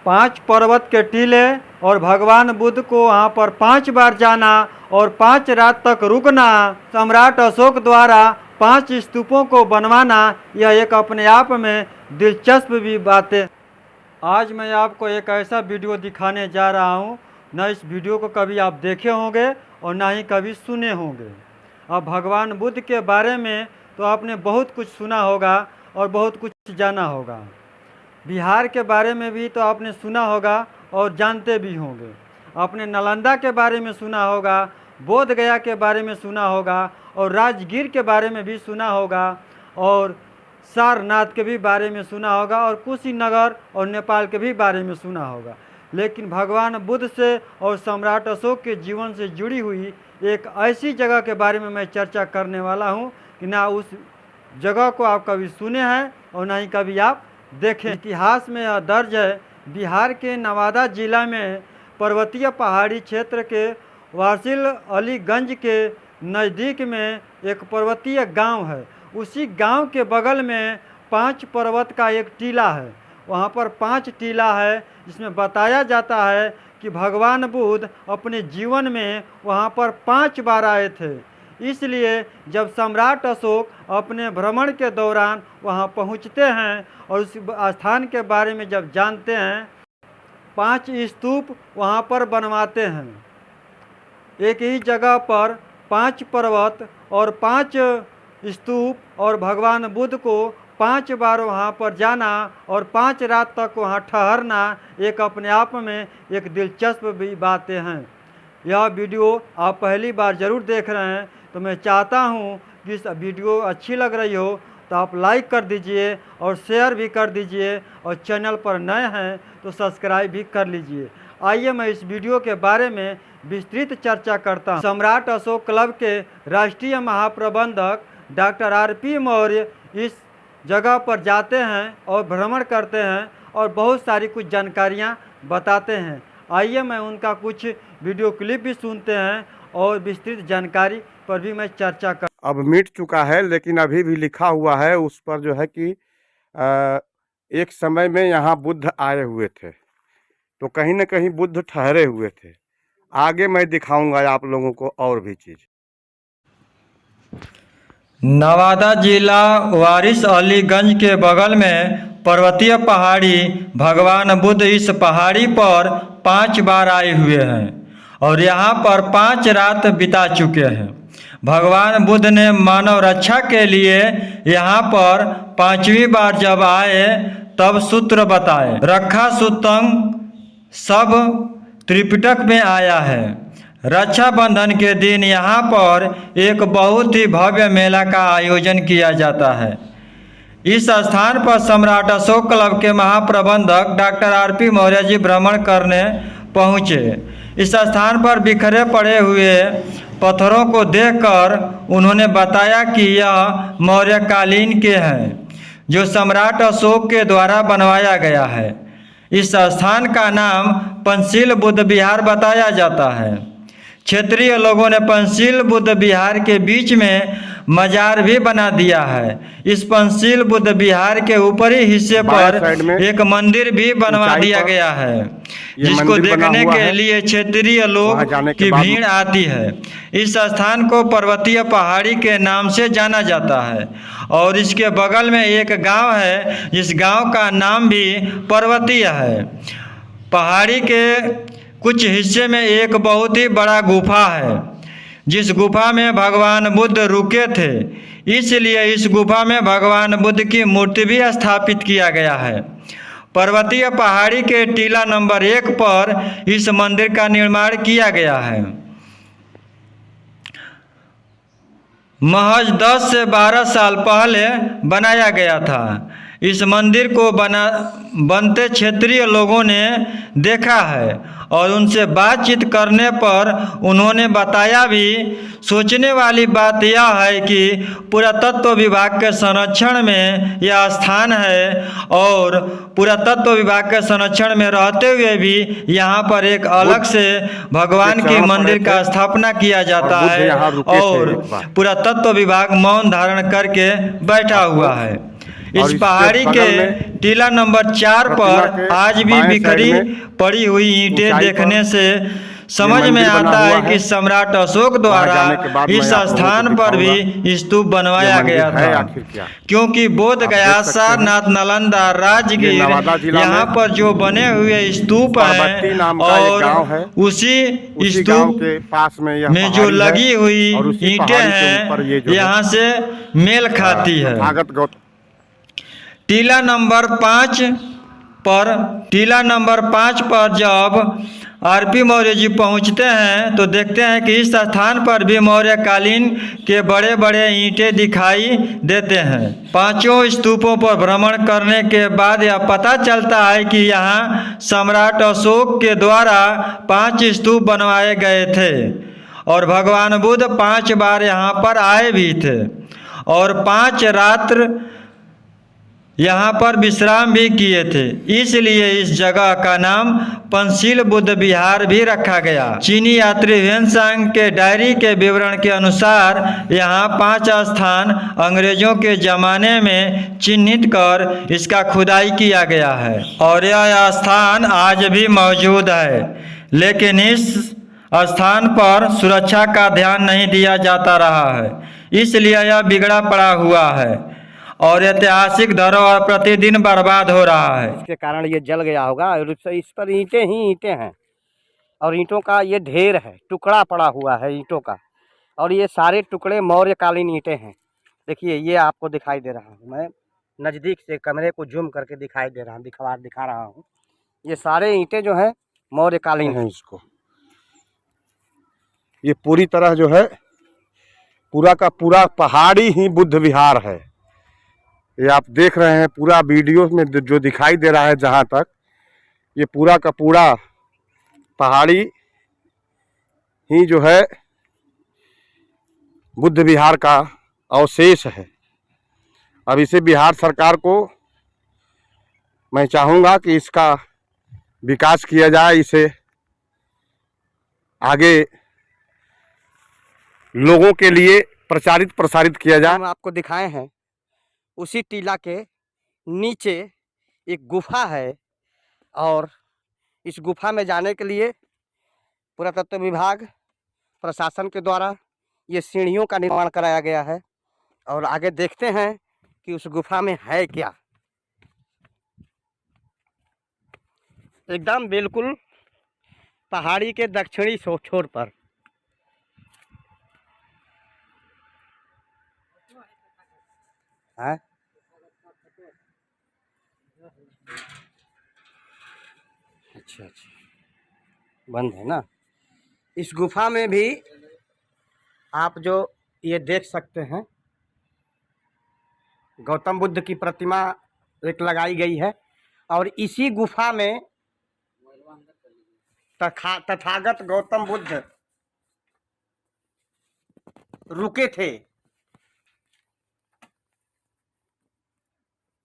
5 पर्वत के टीले और भगवान बुद्ध को वहाँ पर 5 बार जाना और 5 रात तक रुकना, सम्राट अशोक द्वारा 5 स्तूपों को बनवाना, यह एक अपने आप में दिलचस्प भी बात है। आज मैं आपको एक ऐसा वीडियो दिखाने जा रहा हूँ, न इस वीडियो को कभी आप देखे होंगे और ना ही कभी सुने होंगे। अब भगवान बुद्ध के बारे में तो आपने बहुत कुछ सुना होगा और बहुत कुछ जाना होगा। बिहार के बारे में भी तो आपने सुना होगा और जानते भी होंगे। आपने नालंदा के बारे में सुना होगा, बोध गया के बारे में सुना होगा और राजगीर के बारे में भी सुना होगा और सारनाथ के भी बारे में सुना होगा और कुशीनगर और नेपाल के भी बारे में सुना होगा। लेकिन भगवान बुद्ध से और सम्राट अशोक के जीवन से जुड़ी हुई एक ऐसी जगह के बारे में मैं चर्चा करने वाला हूं कि ना उस जगह को आप कभी सुने हैं और ना ही कभी आप देखें। इतिहास में यह दर्ज है, बिहार के नवादा जिला में पर्वतीय पहाड़ी क्षेत्र के वासिल अलीगंज के नज़दीक में एक पर्वतीय गांव है। उसी गांव के बगल में 5 पर्वत का एक टीला है। वहां पर 5 टीला है, जिसमें बताया जाता है कि भगवान बुद्ध अपने जीवन में वहां पर 5 बार आए थे। इसलिए जब सम्राट अशोक अपने भ्रमण के दौरान वहां पहुंचते हैं और उस स्थान के बारे में जब जानते हैं, 5 स्तूप वहां पर बनवाते हैं। एक ही जगह पर 5 पर्वत और 5 स्तूप और भगवान बुद्ध को 5 बार वहाँ पर जाना और 5 रात तक वहाँ ठहरना एक अपने आप में एक दिलचस्प भी बातें हैं। यह वीडियो आप पहली बार ज़रूर देख रहे हैं तो मैं चाहता हूँ कि इस वीडियो अच्छी लग रही हो तो आप लाइक कर दीजिए और शेयर भी कर दीजिए और चैनल पर नए हैं तो सब्सक्राइब भी कर लीजिए। आइए मैं इस वीडियो के बारे में विस्तृत चर्चा करता हूँ। सम्राट अशोक क्लब के राष्ट्रीय महाप्रबंधक डॉक्टर आर.पी. मौर्य इस जगह पर जाते हैं और भ्रमण करते हैं और बहुत सारी कुछ जानकारियाँ बताते हैं। आइए मैं उनका कुछ वीडियो क्लिप भी सुनते हैं और विस्तृत जानकारी पर भी मैं चर्चा कर। अब मिट चुका है लेकिन अभी भी लिखा हुआ है उस पर जो है कि एक समय में यहाँ बुद्ध आए हुए थे, तो कहीं न कहीं बुद्ध ठहरे हुए थे। आगे मैं दिखाऊंगा आप लोगों को और भी चीज़। नवादा जिला वारिस अलीगंज के बगल में पर्वतीय पहाड़ी भगवान बुद्ध इस पहाड़ी पर 5 बार आए हुए हैं और यहाँ पर 5 रात बिता चुके हैं। भगवान बुद्ध ने मानव रक्षा के लिए यहाँ पर 5वीं बार जब आए तब सूत्र बताए। रक्षा सूत्रम सब त्रिपिटक में आया है। रक्षाबंधन के दिन यहाँ पर एक बहुत ही भव्य मेला का आयोजन किया जाता है। इस स्थान पर सम्राट अशोक क्लब के महाप्रबंधक डॉक्टर आर.पी. मौर्य जी भ्रमण करने पहुँचे। इस स्थान पर बिखरे पड़े हुए पत्थरों को देखकर उन्होंने बताया कि यह मौर्य कालीन के हैं, जो सम्राट अशोक के द्वारा बनवाया गया है। इस स्थान का नाम पंचशील बुद्ध विहार बताया जाता है। क्षेत्रीय लोगों ने पंचशील बुद्ध विहार के बीच में मजार भी बना दिया है। इस पंचशील बुद्ध विहार के ऊपरी हिस्से पर एक मंदिर भी बनवा दिया गया है, जिसको देखने के लिए क्षेत्रीय लोग की भीड़ आती है। इस स्थान को पर्वतीय पहाड़ी के नाम से जाना जाता है और इसके बगल में एक गांव है, जिस गांव का नाम भी पर्वतीय है। पहाड़ी के कुछ हिस्से में एक बहुत ही बड़ा गुफा है, जिस गुफा में भगवान बुद्ध रुके थे। इसलिए इस गुफा में भगवान बुद्ध की मूर्ति भी स्थापित किया गया है। पर्वतीय पहाड़ी के टीला नंबर 1 पर इस मंदिर का निर्माण किया गया है। महज 10 से 12 साल पहले बनाया गया था। इस मंदिर को बनते क्षेत्रीय लोगों ने देखा है और उनसे बातचीत करने पर उन्होंने बताया भी। सोचने वाली बात यह है कि पुरातत्व विभाग के संरक्षण में यह स्थान है और पुरातत्व विभाग के संरक्षण में रहते हुए भी यहाँ पर एक अलग से भगवान की मंदिर का स्थापना किया जाता है और पुरातत्व विभाग मौन धारण करके बैठा हुआ है। इस और इसके पहाड़ी के बगल में टीला नंबर 4 प्रतिमा पर के आज भी बाएं साइड बिखरी में पड़ी हुई ईंटें ऊंचाई देखने पर से समझ में मंदिर बना आता हुआ है कि है। सम्राट अशोक वहाँ द्वारा जाने के बाद मैं इस आप लोगों को स्थान पर दिखाऊंगा भी स्तूप ये बनवाया मंदिर गया है था, आखिर क्या। क्योंकि बोध आप गया, देख सकते हैं सारनाथ, नालंदा, ये राजगीर नवादा जिला यहाँ में पर जो बने हुए स्तूप परबत्ती हैं नाम का एक और गांव है। उसी उसी गांव स्तूप के पास में यह में जो पहाड़ी है लगी हुई और उसी ईंटें पहाड़ी के ऊपर हैं ये जो है यहाँ से मेल खाती है। तथागत गौतम टीला नंबर 5 पर जब आरपी मौर्य जी पहुंचते हैं तो देखते हैं कि इस स्थान पर भी मौर्य कालीन के बड़े बड़े ईंटें दिखाई देते हैं। पांचों स्तूपों पर भ्रमण करने के बाद यह पता चलता है कि यहाँ सम्राट अशोक के द्वारा 5 स्तूप बनवाए गए थे और भगवान बुद्ध 5 बार यहाँ पर आए भी थे और 5 रात्र यहाँ पर विश्राम भी किए थे, इसलिए इस जगह का नाम पंचशील बुद्ध विहार भी रखा गया। चीनी यात्री ह्वेनसांग के डायरी के विवरण के अनुसार यहाँ 5 स्थान अंग्रेजों के जमाने में चिन्हित कर इसका खुदाई किया गया है और यह स्थान आज भी मौजूद है, लेकिन इस स्थान पर सुरक्षा का ध्यान नहीं दिया जाता रहा है, इसलिए यह बिगड़ा पड़ा हुआ है और ऐतिहासिक धरोहर प्रतिदिन बर्बाद हो रहा है। इसके कारण ये जल गया होगा और इस पर ईंटें ही ईंटें हैं और ईंटों का ये ढेर है, टुकड़ा पड़ा हुआ है ईंटों का और ये सारे टुकड़े मौर्यकालीन ईंटें हैं। देखिए ये आपको दिखाई दे रहा हूँ, मैं नज़दीक से कैमरे को जूम करके दिखा रहा हूँ। ये सारे ईंटें जो हैं मौर्यकालीन हैं। इसको ये पूरी तरह जो है पूरा का पूरा पहाड़ी ही बुद्ध विहार है। ये आप देख रहे हैं पूरा वीडियो में जो दिखाई दे रहा है, जहाँ तक ये पूरा का पूरा पहाड़ी ही जो है बुद्ध विहार का अवशेष है। अब इसे बिहार सरकार को मैं चाहूँगा कि इसका विकास किया जाए, इसे आगे लोगों के लिए प्रसारित किया जाए। हम आपको दिखाए हैं उसी टीला के नीचे एक गुफा है और इस गुफा में जाने के लिए पुरातत्व विभाग प्रशासन के द्वारा ये सीढ़ियों का निर्माण कराया गया है और आगे देखते हैं कि उस गुफा में है क्या। एकदम बिल्कुल पहाड़ी के दक्षिणी छोर पर है। अच्छा, बंद है ना। इस गुफा में भी आप जो ये देख सकते हैं गौतम बुद्ध की प्रतिमा एक लगाई गई है और इसी गुफा में तथागत गौतम बुद्ध रुके थे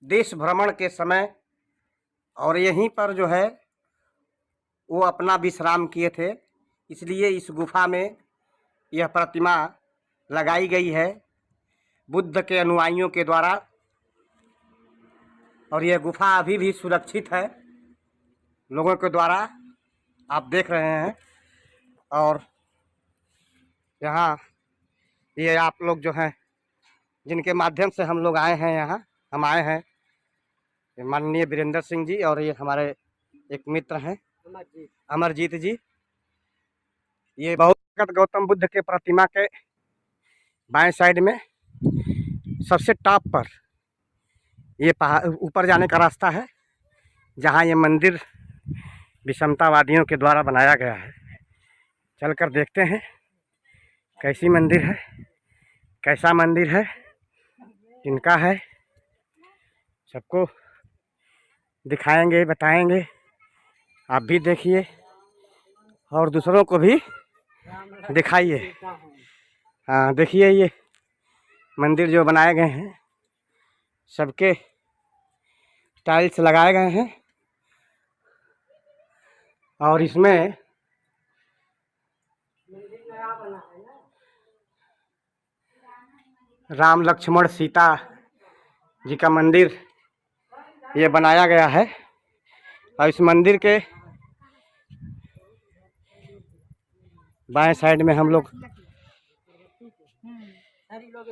देश भ्रमण के समय और यहीं पर जो है वो अपना विश्राम किए थे, इसलिए इस गुफा में यह प्रतिमा लगाई गई है बुद्ध के अनुयायियों के द्वारा और यह गुफा अभी भी सुरक्षित है लोगों के द्वारा, आप देख रहे हैं। और यहाँ ये आप लोग जो हैं जिनके माध्यम से हम लोग आए हैं, यहाँ हम आए हैं, माननीय वीरेंद्र सिंह जी और ये हमारे एक मित्र हैं अमरजीत जी। ये बहुत गौतम बुद्ध के प्रतिमा के बाएं साइड में सबसे टॉप पर ये पहाड़ ऊपर जाने का रास्ता है, जहाँ ये मंदिर विषमतावादियों के द्वारा बनाया गया है। चलकर देखते हैं कैसी मंदिर है, कैसा मंदिर है, इनका है, सबको दिखाएंगे, बताएंगे। आप भी देखिए और दूसरों को भी दिखाइए। हाँ देखिए ये मंदिर जो बनाए गए हैं सबके टाइल्स लगाए गए हैं और इसमें राम लक्ष्मण सीता जी का मंदिर ये बनाया गया है। और इस मंदिर के बाएं साइड में हम लोग,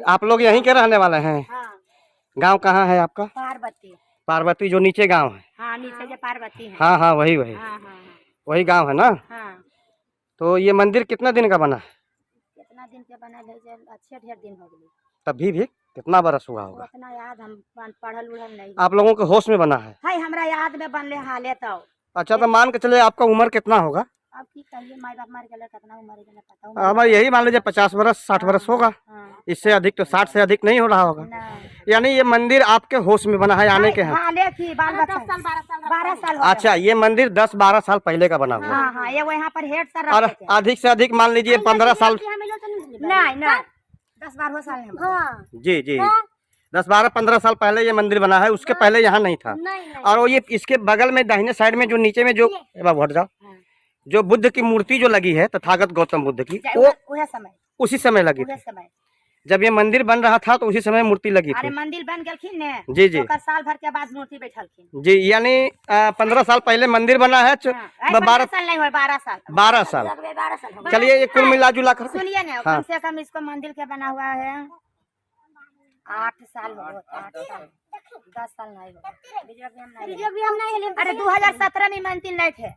आप लोग यहीं के रहने वाले हैं? हाँ। गांव कहाँ है आपका? पार्वती। पार्वती जो नीचे गांव है? हाँ, नीचे जो पार्वती है। हाँ हाँ, वही वही हाँ हाँ वही गांव है ना? हाँ। तो ये मंदिर कितना दिन का बना है? कितना दिन के बना है? अच्छे ढेर दिन हो गए। तभी भी कितना बरस हुआ होगा? उतना याद हम पढ़ल उढ़ल नहीं। आप लोगों के होश में बना है? हाय, हमरा याद में बनले हाले तो। अच्छा, तो मान के चले आपका उम्र कितना होगा? अब की कहिए, माई बाप मर गए, कितना उम्र है पता। हमारे यही मान लीजिए 50 वर्ष 60 वर्ष होगा। हाँ। इससे अधिक तो 60 से अधिक नहीं हो रहा होगा। नहीं। यानी ये मंदिर आपके होश में बना है, आने के हैं? हाले की बाल बच्चा 12 साल हो अच्छा, ये मंदिर 10-12 साल पहले का बना हुआ है। हाँ हाँ, ये वो यहाँ पर हेड सर और रहते थे। अधिक से अधिक मान लीजिए 15 साल। नहीं नहीं, 10-12 साल नहीं। हाँ। जी जी, 10-12-15 साल पहले ये मंदिर बना है। उसके पहले यहाँ नहीं था। और वो ये इसके बगल में दाहिने साइड में जो नीचे में जो, बाबू हट जाओ, जो बुद्ध की मूर्ति जो लगी है, तथागत गौतम बुद्ध की, वो उसी समय लगी थी। जब ये मंदिर बन रहा था तो उसी समय मूर्ति लगी अरे थी। मंदिर बन गलखिन ने। जी जी। तो साल भर के बाद मूर्ति बैठलखिन। जी, यानी 15 साल पहले मंदिर बना है। 12 साल नहीं हुआ, 12 साल। 12 साल। 12 साल। चलिए, ये कुल मिला जुला कर सुनिए ना, कम से कम इसको मंदिर के बना हुआ है 8 साल हो गए। 8 साल 10 साल नहीं हो। अरे 2017 में मंदिर नहीं थे।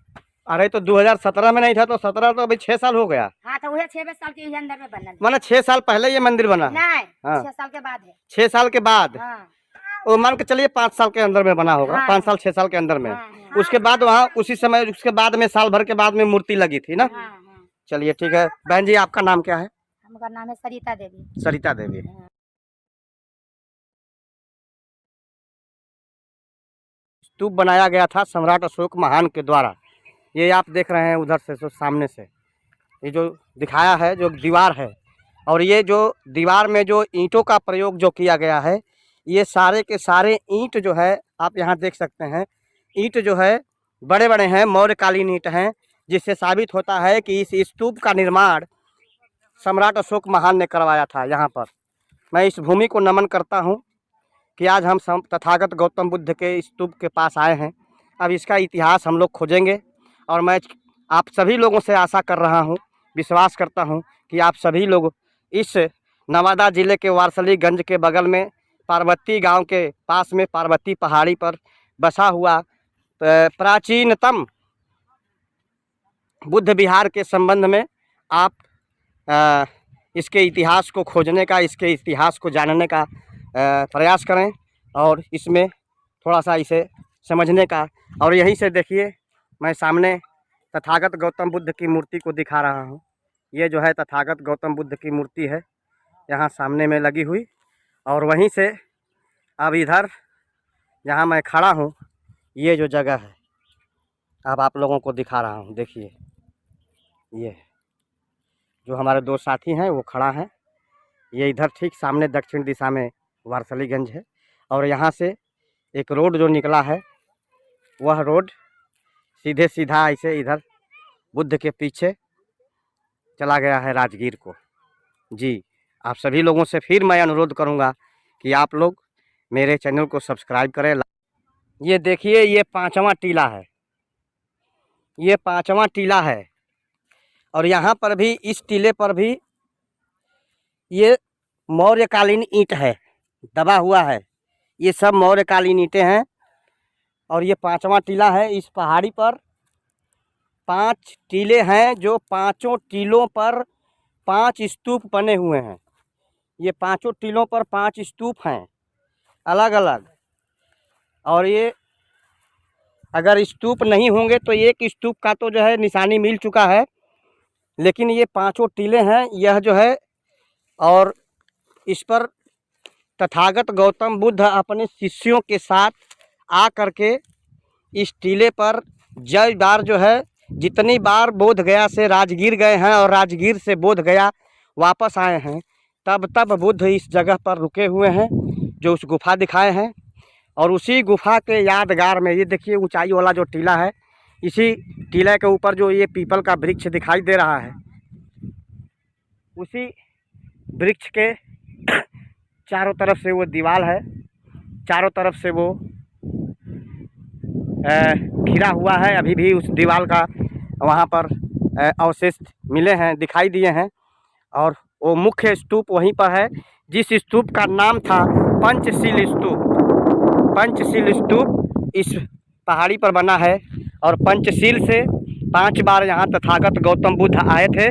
अरे तो 2017 में नहीं था तो 17 तो अभी 6 साल हो गया। हाँ, तो वही 6 साल के अंदर में बना। माने 6 साल पहले ये मंदिर बना है? नहीं, हाँ। 6 साल के बाद है। 6 साल के बाद? हाँ। वो मान के चलिए 5 साल के अंदर में बना होगा। हाँ। 5 साल 6 साल के अंदर में। हाँ। उसके बाद वहाँ उसी समय, उसके बाद में साल भर के बाद में मूर्ति लगी थी ना? हाँ हाँ। चलिए ठीक है। बहन जी, आपका नाम क्या है? हमारा नाम है सरिता देवी। सरिता देवी। स्तूप बनाया गया था सम्राट अशोक महान के द्वारा। ये आप देख रहे हैं उधर से, सामने से ये जो दिखाया है, जो दीवार है, और ये जो दीवार में जो ईंटों का प्रयोग जो किया गया है, ये सारे के सारे ईंट जो है आप यहाँ देख सकते हैं। ईंट जो है बड़े बड़े हैं, मौर्यकालीन ईंट हैं, जिससे साबित होता है कि इस स्तूप का निर्माण सम्राट अशोक महान ने करवाया था। यहाँ पर मैं इस भूमि को नमन करता हूँ कि आज हम तथागत गौतम बुद्ध के स्तूप के पास आए हैं। अब इसका इतिहास हम लोग खोजेंगे, और मैं आप सभी लोगों से आशा कर रहा हूँ, विश्वास करता हूँ कि आप सभी लोग इस नवादा ज़िले के वारसलीगंज के बगल में पार्वती गांव के पास में पार्वती पहाड़ी पर बसा हुआ प्राचीनतम बुद्ध विहार के संबंध में आप इसके इतिहास को खोजने का, इसके इतिहास को जानने का प्रयास करें, और इसमें थोड़ा सा इसे समझने का। और यहीं से देखिए, मैं सामने तथागत गौतम बुद्ध की मूर्ति को दिखा रहा हूँ। ये जो है तथागत गौतम बुद्ध की मूर्ति है, यहाँ सामने में लगी हुई। और वहीं से अब इधर जहाँ मैं खड़ा हूँ, ये जो जगह है, अब आप लोगों को दिखा रहा हूँ। देखिए, ये जो हमारे 2 साथी हैं वो खड़ा है। ये इधर ठीक सामने दक्षिण दिशा में वारसलीगंज है, और यहाँ से एक रोड जो निकला है, वह रोड सीधे सीधा ऐसे इधर बुद्ध के पीछे चला गया है राजगीर को। जी, आप सभी लोगों से फिर मैं अनुरोध करूंगा कि आप लोग मेरे चैनल को सब्सक्राइब करें। ये देखिए, ये 5वां टीला है, ये 5वां टीला है। और यहाँ पर भी, इस टीले पर भी ये मौर्यकालीन ईंट है, दबा हुआ है। ये सब मौर्यकालीन ईंटें हैं। और ये 5वां टीला है। इस पहाड़ी पर 5 टीले हैं, जो 5 टीलों पर 5 स्तूप बने हुए हैं। ये 5 टीलों पर 5 स्तूप हैं अलग अलग। और ये अगर स्तूप नहीं होंगे तो एक स्तूप का तो जो है निशानी मिल चुका है, लेकिन ये 5 टीले हैं, यह जो है। और इस पर तथागत गौतम बुद्ध अपने शिष्यों के साथ आ करके इस टीले पर जय बार जो है, जितनी बार बोध गया से राजगीर गए हैं और राजगीर से बोध गया वापस आए हैं, तब बुद्ध इस जगह पर रुके हुए हैं, जो उस गुफा दिखाए हैं। और उसी गुफा के यादगार में ये देखिए ऊंचाई वाला जो टीला है, इसी टीले के ऊपर जो ये पीपल का वृक्ष दिखाई दे रहा है, उसी वृक्ष के चारों तरफ से वो दीवार है, चारों तरफ से वो घिरा हुआ है। अभी भी उस दीवार का वहाँ पर अवशेष मिले हैं, दिखाई दिए हैं। और वो मुख्य स्तूप वहीं पर है, जिस स्तूप का नाम था पंचशील स्तूप। पंचशील स्तूप इस पहाड़ी पर बना है और पंचशील से 5 बार यहाँ तथागत गौतम बुद्ध आए थे,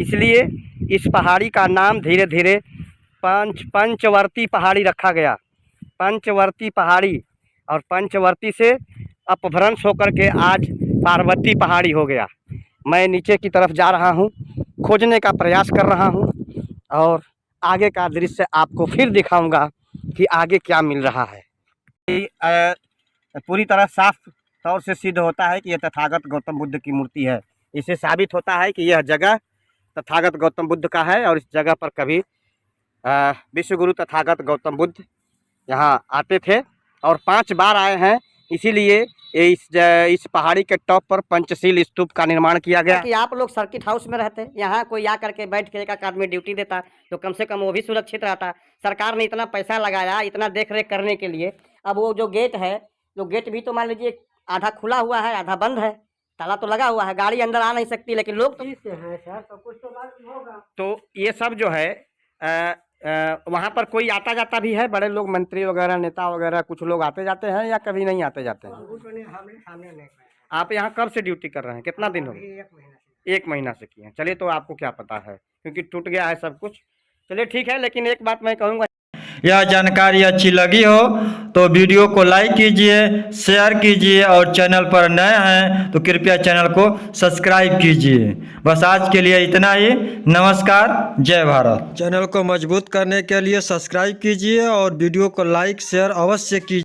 इसलिए इस पहाड़ी का नाम धीरे धीरे पंचवर्ती पहाड़ी रखा गया। पंचवर्ती पहाड़ी, और पंचवर्ती से अपभ्रंश होकर के आज पार्वती पहाड़ी हो गया। मैं नीचे की तरफ जा रहा हूँ, खोजने का प्रयास कर रहा हूँ और आगे का दृश्य आपको फिर दिखाऊंगा कि आगे क्या मिल रहा है। पूरी तरह साफ तौर से सिद्ध होता है कि यह तथागत गौतम बुद्ध की मूर्ति है। इससे साबित होता है कि यह जगह तथागत गौतम बुद्ध का है और इस जगह पर कभी विश्वगुरु तथागत गौतम बुद्ध यहाँ आते थे और 5 बार आए हैं। इसीलिए इस पहाड़ी के टॉप पर पंचशील स्तूप का निर्माण किया गया। कि आप लोग सर्किट हाउस में रहते, यहाँ कोई आ करके बैठ के एक आदमी ड्यूटी देता तो कम से कम वो भी सुरक्षित रहता। सरकार ने इतना पैसा लगाया इतना देख रेख करने के लिए। अब वो जो गेट है, जो गेट भी तो मान लीजिए आधा खुला हुआ है, आधा बंद है, ताला तो लगा हुआ है, गाड़ी अंदर आ नहीं सकती, लेकिन लोग तो हैं सर, तो कुछ तो बात होगा। तो ये सब जो है वहाँ पर कोई आता जाता भी है, बड़े लोग, मंत्री वगैरह, नेता वगैरह, कुछ लोग आते जाते हैं या कभी नहीं आते जाते हैं? आप यहाँ कब से ड्यूटी कर रहे हैं, कितना दिन हो गया? 1 महीना से किए हैं। चलिए, तो आपको क्या पता है, क्योंकि टूट गया है सब कुछ। चलिए ठीक है, लेकिन एक बात मैं कहूँगा, यह जानकारी अच्छी लगी हो तो वीडियो को लाइक कीजिए, शेयर कीजिए और चैनल पर नए हैं तो कृपया चैनल को सब्सक्राइब कीजिए। बस आज के लिए इतना ही। नमस्कार, जय भारत। चैनल को मजबूत करने के लिए सब्सक्राइब कीजिए और वीडियो को लाइक शेयर अवश्य कीजिए।